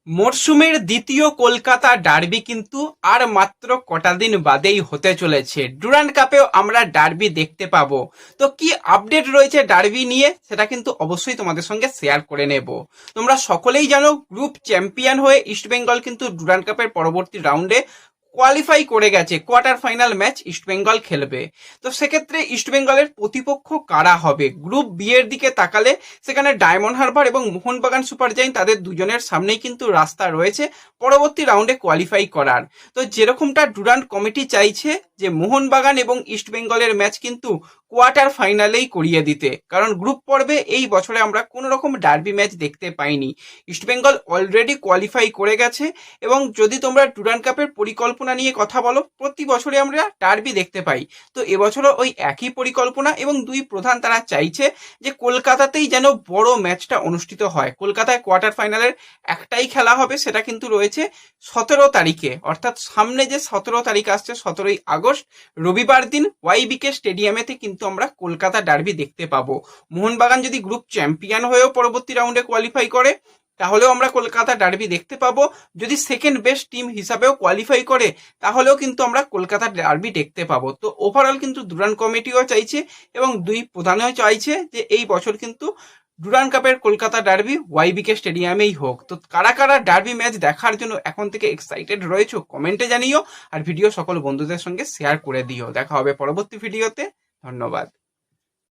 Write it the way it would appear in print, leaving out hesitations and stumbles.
মরশুমের দ্বিতীয় কলকাতা ডার্বি কিন্তু আর মাত্র কটা দিন বাদেই হতে চলেছে। ডুরান্ড কাপেও আমরা ডার্বি দেখতে পাবো। তো কি আপডেট রয়েছে ডার্বি নিয়ে সেটা কিন্তু অবশ্যই তোমাদের সঙ্গে শেয়ার করে নেব। তোমরা সকলেই জানো গ্রুপ চ্যাম্পিয়ন হয়ে ইস্টবেঙ্গল কিন্তু ডুরান্ড কাপের পরবর্তী রাউন্ডে কোয়ালিফাই করে গেছে। কোয়ার্টার ফাইনাল ম্যাচ ইস্টবেঙ্গল খেলবে। তো সেক্ষেত্রে ইস্টবেঙ্গলের প্রতিপক্ষ কারা হবে? গ্রুপ বি এর দিকে তাকালে সেখানে ডায়মন্ড হারবার এবং মোহনবাগান সুপার জায়েন্ট তাদের দুজনের সামনেই কিন্তু রাস্তা রয়েছে পরবর্তী রাউন্ডে কোয়ালিফাই করার। তো যেরকমটা ডুরান্ড কমিটি চাইছে যে মোহনবাগান এবং ইস্টবেঙ্গলের ম্যাচ কিন্তু কোয়ার্টার ফাইনালেই করিয়ে দিতে, কারণ গ্রুপ পর্বে এই বছরে আমরা কোনো রকম ডার্বি ম্যাচ দেখতে পাইনি। ইস্টবেঙ্গল অলরেডি কোয়ালিফাই করে গেছে এবং যদি তোমরা ডুরান্ড কাপের পরিকল্পনা নিয়ে কথা বলো, প্রতি বছরে আমরা ডার্বি দেখতে পাই। তো এবছরও ওই একই পরিকল্পনা এবং দুই প্রধান তারা চাইছে যে কলকাতাতেই যেন বড় ম্যাচটা অনুষ্ঠিত হয়। কলকাতায় কোয়ার্টার ফাইনালের একটাই খেলা হবে, সেটা কিন্তু রয়েছে 17 তারিখে, অর্থাৎ সামনে যে 17 তারিখ আসছে 17ই আগস্ট রবিবার দিন ওয়াইবিকে স্টেডিয়ামেতে কিন্তু আমরা কলকাতা ডার্বি দেখতে পাবো। মোহনবাগান যদি গ্রুপ চ্যাম্পিয়ন হয়েও পরবর্তী রাউন্ডে কোয়ালিফাই করে তাহলেও আমরা কলকাতা ডার্বি দেখতে পাবো। যদি সেকেন্ড বেস্ট টিম হিসাবেও কোয়ালিফাই করে তাহলেও কিন্তু আমরা কলকাতা ডার্বি দেখতে পাবো। তো ওভারঅল কিন্তু ডুরান্ড কমিটিও চাইছে এবং দুই প্রধানও চাইছে যে এই বছর কিন্তু ডুরান্ড কাপের কলকাতা ডার্বি ওয়াইবিকে স্টেডিয়ামেই হোক। তো কারা কারা ডার্বি ম্যাচ দেখার জন্য এখন থেকে এক্সাইটেড রয়েছে কমেন্টে জানিও, আর ভিডিও সকল বন্ধুদের সঙ্গে শেয়ার করে দিও। দেখা হবে পরবর্তী ভিডিওতে। ধন্যবাদ।